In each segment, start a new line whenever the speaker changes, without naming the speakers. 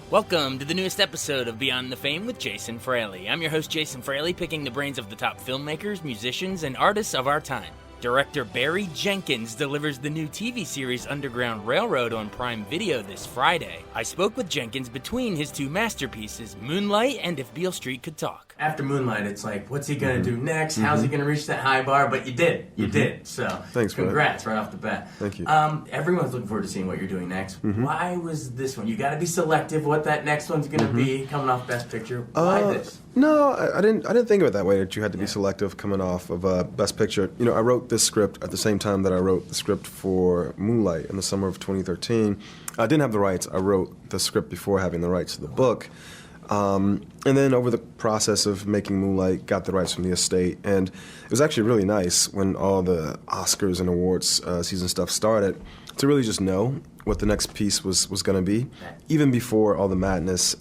Welcome to the newest episode of Beyond the Fame with Jason Fraley. I'm your host, Jason Fraley, picking the brains of the top filmmakers, musicians, and artists of our time. Director Barry Jenkins delivers the new TV series Underground Railroad on Prime Video this Friday. I spoke with Jenkins between his two masterpieces, Moonlight and If Beale Street Could Talk. After Moonlight, it's like, what's he going to do next? How's he going to reach that high bar? But you did. You did. So
thanks,
congrats right off the bat.
Thank you.
Everyone's looking forward to seeing what you're doing next. Why was this one? You got to be selective what that next one's going to be coming off Best Picture. Why this?
No, I didn't think of it that way, that you had to be selective coming off of Best Picture. You know, I wrote this script at the same time that I wrote the script for Moonlight in the summer of 2013. I didn't have the rights. I wrote the script before having the rights to the book. And then over the process of making Moonlight, got the rights from the estate. And it was actually really nice when all the Oscars and awards season stuff started to really just know what the next piece was going to be, even before all the madness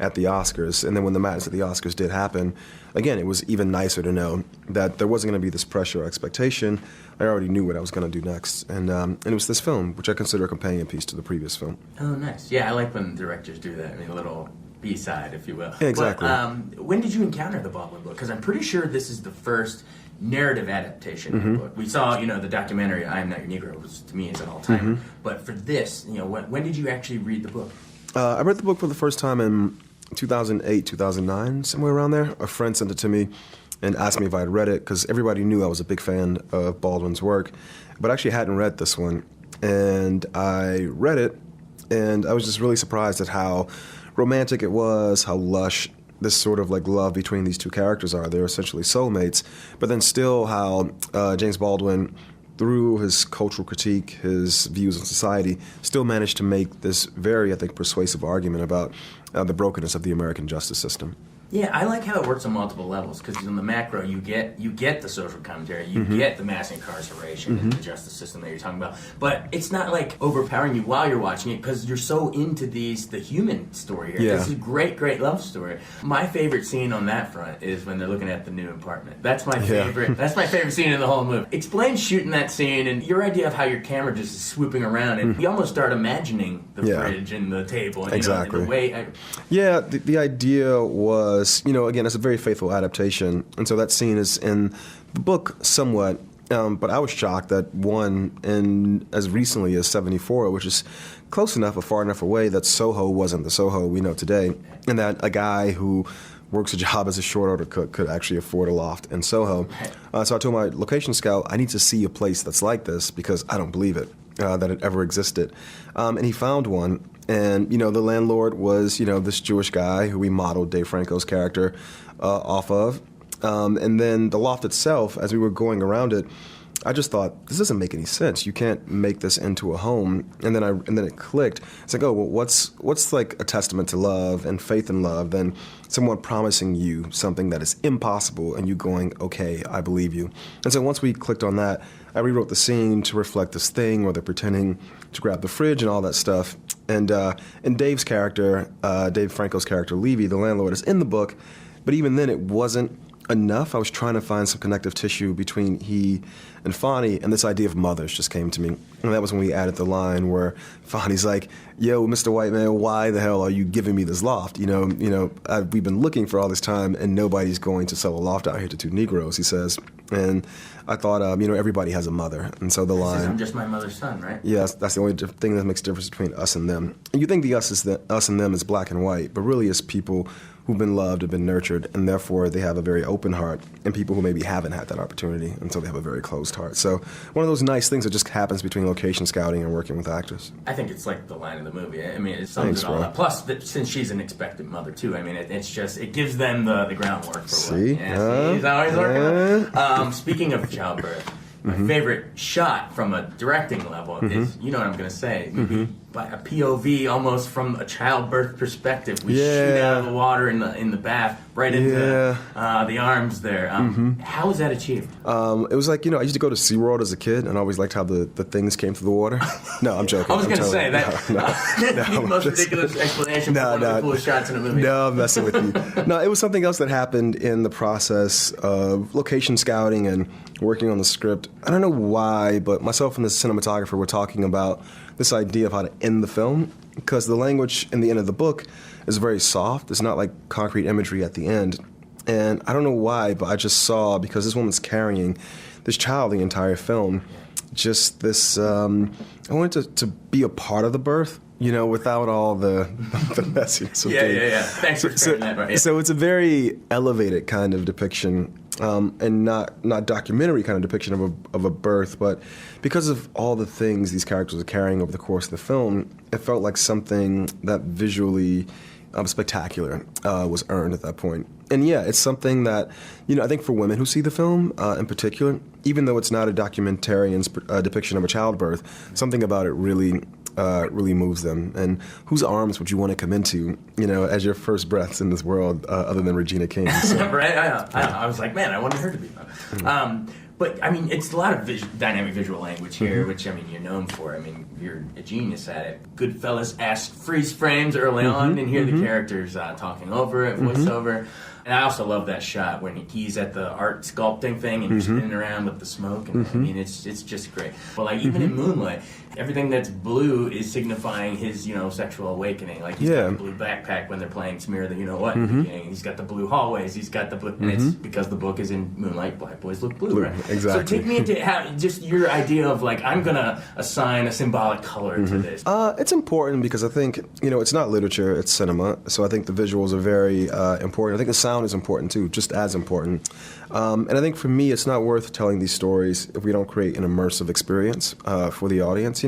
at the Oscars. And then when the madness at the Oscars did happen, again, it was even nicer to know that there wasn't going to be this pressure or expectation. I already knew what I was going to do next. And it was this film, which I consider a companion piece to the previous film.
Oh, nice. Yeah, I like when directors do that. I mean, a little B-side, if you will.
Yeah, exactly.
But, when did you encounter the Baldwin book? Because I'm pretty sure this is the first narrative adaptation of the book. We saw, the documentary I Am Not Your Negro, which to me is an all-timer. But for this, when did you actually read the book?
I read the book for the first time in 2008, 2009, somewhere around there. A friend sent it to me and asked me if I had read it, because everybody knew I was a big fan of Baldwin's work, but I actually hadn't read this one. And I read it, and I was just really surprised at how romantic it was, how lush this sort of like love between these two characters are. They're essentially soulmates, but then still how James Baldwin, through his cultural critique, his views on society, still managed to make this very, I think, persuasive argument about the brokenness of the American justice system.
Yeah, I like how it works on multiple levels, because on the macro, you get the social commentary, you get the mass incarceration and the justice system that you're talking about, but it's not like overpowering you while you're watching it, because you're so into the human story here.
Yeah.
This is a great, great love story. My favorite scene on that front is when they're looking at the new apartment. That's my favorite. That's my favorite scene in the whole movie. Explain shooting that scene and your idea of how your camera just is swooping around, and you almost start imagining the fridge and the table. And,
exactly.
And the way.
The idea was, again, it's a very faithful adaptation, and so that scene is in the book somewhat, but I was shocked that one, in as recently as 74, which is close enough or far enough away, that Soho wasn't the Soho we know today, and that a guy who works a job as a short order cook could actually afford a loft in Soho. So I told my location scout, I need to see a place that's like this, because I don't believe it, that it ever existed. And he found one. And, the landlord was, this Jewish guy who we modeled Dave Franco's character off of. And then the loft itself, as we were going around it, I just thought, this doesn't make any sense. You can't make this into a home. And then it clicked. It's like, oh, well, what's like a testament to love and faith in love than someone promising you something that is impossible and you going, okay, I believe you. And so once we clicked on that, I rewrote the scene to reflect this thing where they're pretending to grab the fridge and all that stuff. And Dave's character, Dave Franco's character, Levy, the landlord, is in the book, but even then it wasn't enough. I was trying to find some connective tissue between he and Fonny, and this idea of mothers just came to me. And that was when we added the line where Fonny's like, yo, Mr. White Man, why the hell are you giving me this loft? We've been looking for all this time, and nobody's going to sell a loft out here to two Negroes, he says. And I thought, everybody has a mother. And so the line...
I'm just my mother's son, right?
Yes, that's the only thing that makes a difference between us and them. And you think the us and them is black and white, but really it's people who've been loved, have been nurtured, and therefore they have a very open heart, and people who maybe haven't had that opportunity, and so they have a very closed heart. So one of those nice things that just happens between location scouting and working with actors.
I think it's like the line of the movie. I mean, it sums it all up. Plus, since she's an expectant mother, too, I mean, it gives them the groundwork for
see?
he's always working on. Speaking of childbirth, my favorite shot from a directing level is, you know what I'm going to say, by a POV almost from a childbirth perspective. We shoot out of the water in the bath right into the arms there. How was that achieved?
It was like, I used to go to SeaWorld as a kid, and I always liked how the things came through the water. No, I'm joking.
I was going to say that. The most ridiculous explanation for one of the coolest shots in a movie.
No, I'm messing with you. No, it was something else that happened in the process of location scouting and working on the script. I don't know why, but myself and the cinematographer were talking about this idea of how to in the film, because the language in the end of the book is very soft. It's not like concrete imagery at the end. And I don't know why, but I just saw, because this woman's carrying this child the entire film, just this, I wanted to be a part of the birth, without all the messiness of being.
Yeah. Thanks for sharing that. Right. Yeah.
So it's a very elevated kind of depiction, and not documentary kind of depiction of a birth, but because of all the things these characters are carrying over the course of the film, it felt like something that visually spectacular was earned at that point. And yeah, it's something that, I think for women who see the film in particular, even though it's not a documentarian's depiction of a childbirth, something about it really moves them. And whose arms would you want to come into, as your first breaths in this world, other than Regina King? So.
Right? I was like, man, I wanted her to be. But, it's a lot of dynamic visual language here, which, you're known for. You're a genius at it. Goodfellas-esque freeze frames early on, and hear the characters talking over it, voiceover. And I also love that shot when he's at the art sculpting thing and he's spinning around with the smoke. And it's just great. But even in Moonlight, everything that's blue is signifying his, sexual awakening. Like he's got the blue backpack when they're playing Smear the You-Know-What in the beginning. He's got the blue hallways. He's got the blue... And it's because the book is in Moonlight, black boys look blue, right?
Exactly.
So take me into just your idea of I'm going to assign a symbolic color to this.
It's important because I think, it's not literature, it's cinema. So I think the visuals are very important. I think the sound is important too, just as important. And I think for me, it's not worth telling these stories if we don't create an immersive experience for the audience,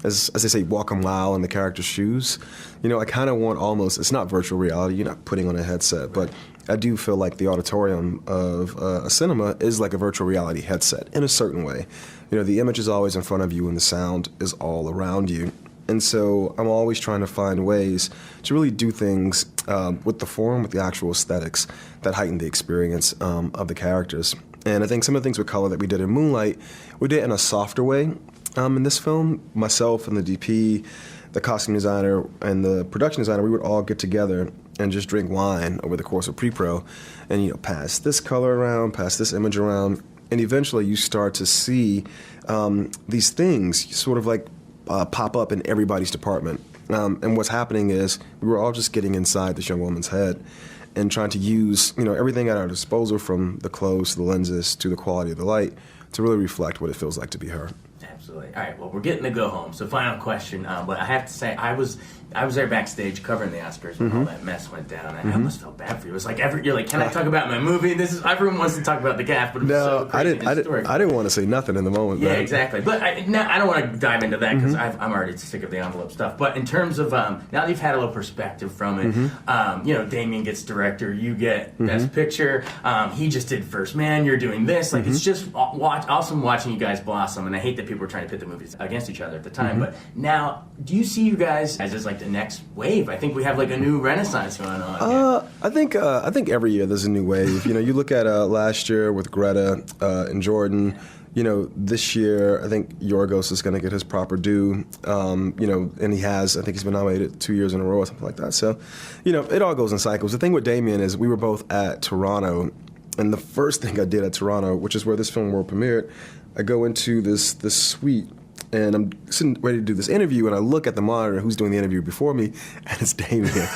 As they say, walk a mile in the character's shoes. I kind of want almost, it's not virtual reality, you're not putting on a headset, but I do feel like the auditorium of a cinema is like a virtual reality headset in a certain way. The image is always in front of you and the sound is all around you. And so I'm always trying to find ways to really do things with the form, with the actual aesthetics that heighten the experience of the characters. And I think some of the things with color that we did in Moonlight, we did it in a softer way in this film. Myself and the DP, the costume designer, and the production designer, we would all get together and just drink wine over the course of pre-pro and, pass this color around, pass this image around, and eventually you start to see these things sort of pop up in everybody's department. And what's happening is we were all just getting inside this young woman's head and trying to use, everything at our disposal, from the clothes to the lenses to the quality of the light, to really reflect what it feels like to be her.
Absolutely. All right, well, we're getting to go home. So final question, but I have to say, I was there backstage covering the Oscars when all that mess went down. I almost felt bad for you. It was you're like, can I talk about my movie? Everyone wants to talk about the cast, but it was so crazy.
I didn't want to say nothing in the moment.
Yeah, exactly. But I don't want to dive into that because I'm already sick of the envelope stuff. But in terms of now that you've had a little perspective from it, Damien gets director, you get best picture. He just did First Man. You're doing this. It's just awesome watching you guys blossom. And I hate that people were trying to pit the movies against each other at the time. But now, do you see you guys as just the next wave? I think we have a new renaissance going on.
I think every year there's a new wave. You look at last year with Greta and Jordan. This year I think Yorgos is going to get his proper due. And he has. I think he's been nominated 2 years in a row or something like that. So, it all goes in cycles. The thing with Damien is we were both at Toronto, and the first thing I did at Toronto, which is where this film world premiered, I go into this suite. And I'm sitting ready to do this interview, and I look at the monitor, who's doing the interview before me, and it's Damien.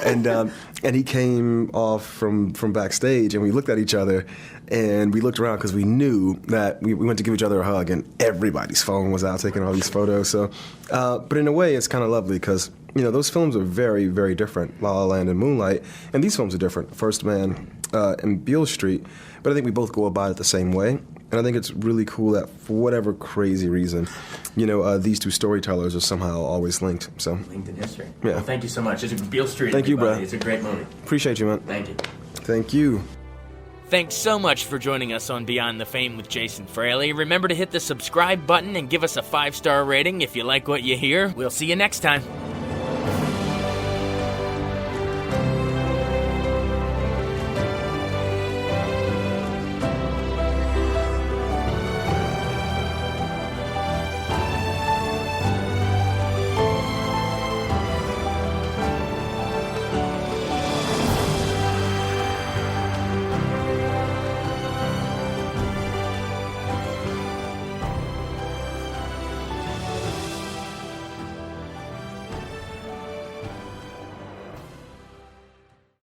and he came off from backstage, and we looked at each other, and we looked around because we knew that we went to give each other a hug, and everybody's phone was out taking all these photos. So, but in a way, it's kind of lovely because those films are very, very different, La La Land and Moonlight, and these films are different, First Man and Beale Street. But I think we both go about it the same way. And I think it's really cool that for whatever crazy reason, these two storytellers are somehow always linked. So
linked in history.
Yeah.
Well, thank you so much. It's Beale Street.
Thank you, bro.
It's a great movie.
Appreciate you, man.
Thank you.
Thank you.
Thanks so much for joining us on Beyond the Fame with Jason Fraley. Remember to hit the subscribe button and give us a 5-star rating if you like what you hear. We'll see you next time.